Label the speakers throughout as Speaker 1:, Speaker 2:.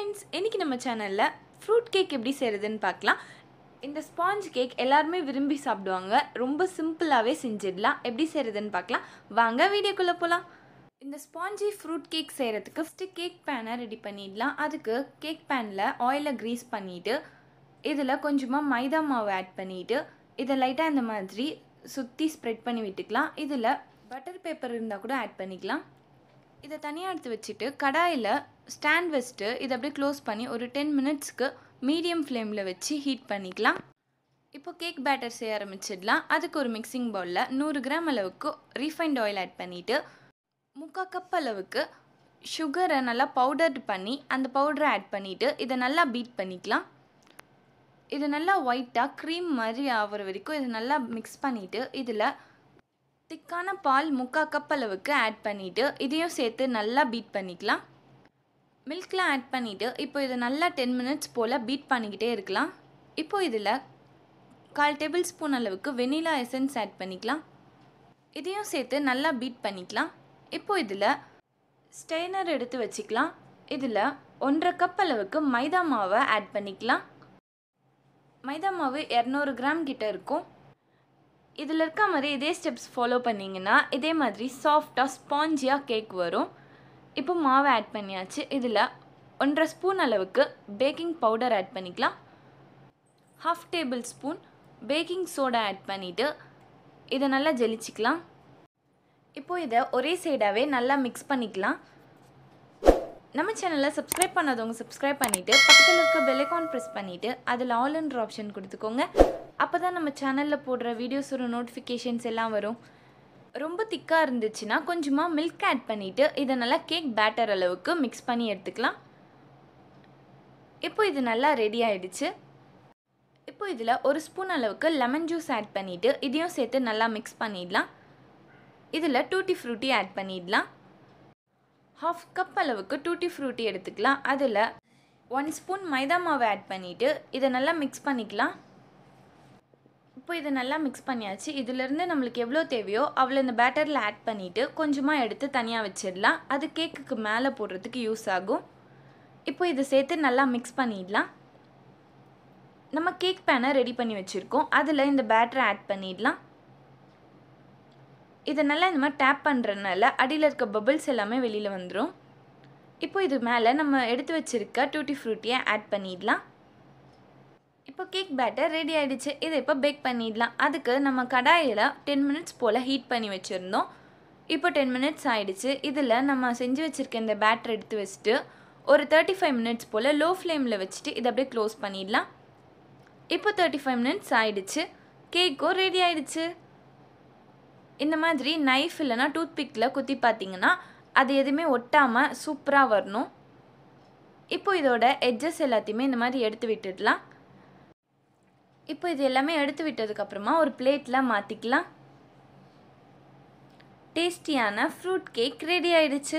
Speaker 1: friends, இன்னைக்கு நம்ம சேனல்ல ஃப்ரூட் கேக் எப்படி செய்யறதுன்னு பார்க்கலாம். இந்த ஸ்பாஞ்ச் கேக் எல்லாரும் விரும்பி சாப்பிடுவாங்க. ரொம்ப சிம்பிளாவே செஞ்சிடலாம். எப்படி செய்யறதுன்னு பார்க்கலாம். வாங்க வீடியோக்குள்ள போலாம். இந்த ஸ்பாஞ்சி ஃப்ரூட் கேக் செய்யறதுக்கு ஃபர்ஸ்ட் கேக் பேனை ரெடி பண்ணிடலாம். அதுக்கு கேக் பேன்ல ஆயிலை கிரீஸ் பண்ணிட்டு இதுல கொஞ்சமா மைதா மாவு ஆட் பண்ணிட்டு இதை லைட்டா இந்த மாதிரி சுத்தி ஸ்ப்ரெட் பண்ணி விட்டுக்கலாம். இதுல பட்டர் பேப்பர் இருந்தா கூட ஆட் பண்ணிக்கலாம். இதை தனியாக எடுத்து வச்சுட்டு கடாயில் ஸ்டாண்ட் வச்சுட்டு இதை அப்படியே க்ளோஸ் பண்ணி ஒரு 10 மினிட்ஸ்க்கு மீடியம் ஃப்ளேமில் வச்சு ஹீட் பண்ணிக்கலாம். இப்போ கேக் பேட்டர் செய்ய ஆரம்பிச்சிடலாம். அதுக்கு ஒரு மிக்சிங் பவுலில் 100 கிராம் அளவுக்கு ரீஃபைண்ட் ஆயில் ஆட் பண்ணிவிட்டு 3/4 கப் அளவுக்கு சுகரை நல்லா பவுடர் பண்ணி அந்த பவுடரை ஆட் பண்ணிவிட்டு இதை நல்லா பீட் பண்ணிக்கலாம். இது நல்லா ஒயிட்டாக க்ரீம் மாதிரி ஆகிற வரைக்கும் இதை நல்லா மிக்ஸ் பண்ணிவிட்டு இதில் திக்கான பால் 3/4 கப் அளவுக்கு ஆட் பண்ணிவிட்டு இதையும் சேர்த்து நல்லா பீட் பண்ணிக்கலாம். மில்க்லாம் ஆட் பண்ணிவிட்டு இப்போ இதை நல்லா 10 மினிட்ஸ் போல் பீட் பண்ணிக்கிட்டே இருக்கலாம். இப்போ இதில் 1/4 டேபிள் ஸ்பூன் அளவுக்கு வெனிலா எசன்ஸ் ஆட் பண்ணிக்கலாம். இதையும் சேர்த்து நல்லா பீட் பண்ணிக்கலாம். இப்போ இதில் ஸ்டெய்னர் எடுத்து வச்சுக்கலாம். இதில் 1/2 கப் அளவுக்கு மைதா மாவை ஆட் பண்ணிக்கலாம். மைதா மாவு 200 கிராம் கிட்ட இருக்கும். இதில் இருக்க மாதிரி இதே ஸ்டெப்ஸ் ஃபாலோ பண்ணிங்கன்னா இதே மாதிரி சாஃப்டாக ஸ்பாஞ்சியாக கேக் வரும். இப்போ மாவை ஆட் பண்ணியாச்சு. இதில் 1/2 ஸ்பூன் அளவுக்கு பேக்கிங் பவுடர் ஆட் பண்ணிக்கலாம். 1/2 tablespoon baking soda add பண்ணிவிட்டு இதை நல்லா ஜெலிச்சிக்கலாம். இப்போது இதை ஒரே சைடாகவே நல்லா மிக்ஸ் பண்ணிக்கலாம். நம்ம சேனலை சப்ஸ்கிரைப் பண்ணாதவங்க சப்ஸ்கிரைப் பண்ணிவிட்டு பக்கத்தில் இருக்க பெல் ஐகான் ப்ரெஸ் பண்ணிவிட்டு அதில் ஆல்ன்ற ஆப்ஷன் கொடுத்துக்கோங்க. அப்போ தான் நம்ம சேனலில் போடுற வீடியோஸோட நோட்டிஃபிகேஷன்ஸ் எல்லாம் வரும். ரொம்ப திக்காக இருந்துச்சுன்னா கொஞ்சமாக மில்க் ஆட் பண்ணிவிட்டு இதை நல்லா கேக் பேட்டர் அளவுக்கு மிக்ஸ் பண்ணி எடுத்துக்கலாம். இப்போ இது நல்லா ரெடி ஆகிடுச்சு. இப்போ இதில் 1 ஸ்பூன் அளவுக்கு லெமன் ஜூஸ் ஆட் பண்ணிவிட்டு இதையும் சேர்த்து நல்லா மிக்ஸ் பண்ணிடலாம். இதில் டூட்டி ஃப்ரூட்டி ஆட் பண்ணிடலாம். 1/2 கப் அளவுக்கு டூட்டி ஃப்ரூட்டி எடுத்துக்கலாம். அதில் 1 ஸ்பூன் மைதா மாவை ஆட் பண்ணிவிட்டு இதை நல்லா மிக்ஸ் பண்ணிக்கலாம். இப்போ இதை நல்லா மிக்ஸ் பண்ணியாச்சு. இதிலேருந்து நம்மளுக்கு எவ்வளோ தேவையோ அவ்வளோ இந்த பேட்டரில் ஆட் பண்ணிவிட்டு கொஞ்சமாக எடுத்து தனியாக வச்சிடலாம். அது கேக்குக்கு மேலே போடுறதுக்கு யூஸ் ஆகும். இப்போ இதை சேர்த்து நல்லா மிக்ஸ் பண்ணிடலாம். நம்ம கேக் பேனை ரெடி பண்ணி வச்சுருக்கோம். அதில் இந்த பேட்டரை ஆட் பண்ணிடலாம். இதை நல்லா இந்த மாதிரி டேப் பண்ணுறதுனால அடியில் இருக்க பபிள்ஸ் எல்லாமே வெளியில் வந்துடும். இப்போ இது மேலே நம்ம எடுத்து வச்சுருக்க டூட்டி ஃப்ரூட்டியை ஆட் பண்ணிடலாம். இப்போ கேக் பேட்டர் ரெடி ஆகிடுச்சு. இதை இப்போ பேக் பண்ணிடலாம். அதுக்கு நம்ம கடாயில் 10 மினிட்ஸ் போல் ஹீட் பண்ணி வச்சுருந்தோம். இப்போ 10 மினிட்ஸ் ஆகிடுச்சு. இதில் நம்ம செஞ்சு வச்சுருக்க இந்த பேட்டர் எடுத்து வச்சுட்டு ஒரு 35 மினிட்ஸ் போல் லோ ஃப்ளேமில் வச்சுட்டு இதை அப்படியே க்ளோஸ் பண்ணிடலாம். இப்போ 35 மினிட்ஸ் ஆகிடுச்சு. கேக்கும் ரெடி ஆகிடுச்சு. இந்த மாதிரி நைஃப் இல்லைனா டூத்பிக்கில் குத்தி பார்த்தீங்கன்னா அது எதுவுமே ஒட்டாமல் சூப்பராக வரணும். இப்போ இதோட எட்ஜஸ் எல்லாத்தையுமே இந்த மாதிரி எடுத்து விட்டுடலாம். இப்போ இது எல்லாமே எடுத்து விட்டதுக்கப்புறமா ஒரு பிளேட்டில் மாற்றிக்கலாம். டேஸ்டியான ஃப்ரூட் கேக் ரெடி ஆகிடுச்சு.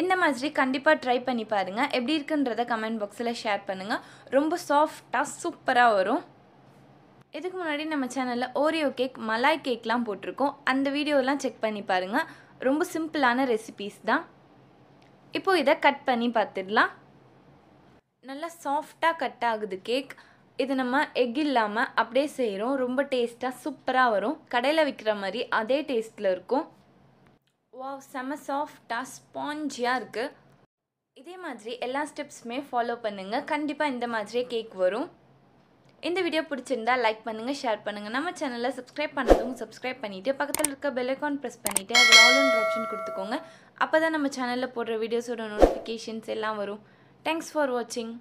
Speaker 1: இந்த மாதிரி கண்டிப்பாக ட்ரை பண்ணி பாருங்கள். எப்படி இருக்குன்றதை கமெண்ட் பாக்ஸில் ஷேர் பண்ணுங்கள். ரொம்ப சாஃப்டாக சூப்பராக வரும். இதுக்கு முன்னாடி நம்ம சேனலில் ஓரியோ கேக் மலாய் கேக்லாம் போட்டிருக்கோம். அந்த வீடியோலாம் செக் பண்ணி பாருங்கள். ரொம்ப சிம்பிளான ரெசிபீஸ் தான். இப்போது இதை கட் பண்ணி பார்த்துடலாம். நல்லா சாஃப்டாக கட் ஆகுது கேக். இது நம்ம எக் இல்லாமல் அப்படியே செய்கிறோம். ரொம்ப டேஸ்ட்டாக சூப்பராக வரும். கடையில் விற்கிற மாதிரி அதே டேஸ்ட்டில் இருக்கும். வாவ், செம சாஃப்டாக ஸ்பாஞ்சியாக இருக்குது. இதே மாதிரி எல்லா ஸ்டெப்ஸுமே ஃபாலோ பண்ணுங்கள். கண்டிப்பாக இந்த மாதிரியே கேக் வரும். இந்த வீடியோ பிடிச்சிருந்தா லைக் பண்ணுங்கள், ஷேர் பண்ணுங்கள். நம்ம சேனலை சப்ஸ்கிரைப் பண்ணதும் சப்ஸ்கிரைப் பண்ணிவிட்டு பக்கத்தில் இருக்க பெல் ஐகான் ப்ரெஸ் பண்ணிவிட்டு அதில் ஆல்ன்ற ஆப்ஷன் கொடுத்துக்கோங்க. அப்போ தான் நம்ம சேனலில் போடுற வீடியோஸோட நோட்டிஃபிகேஷன்ஸ் எல்லாம் வரும். தேங்க்ஸ் ஃபார் வாட்சிங்.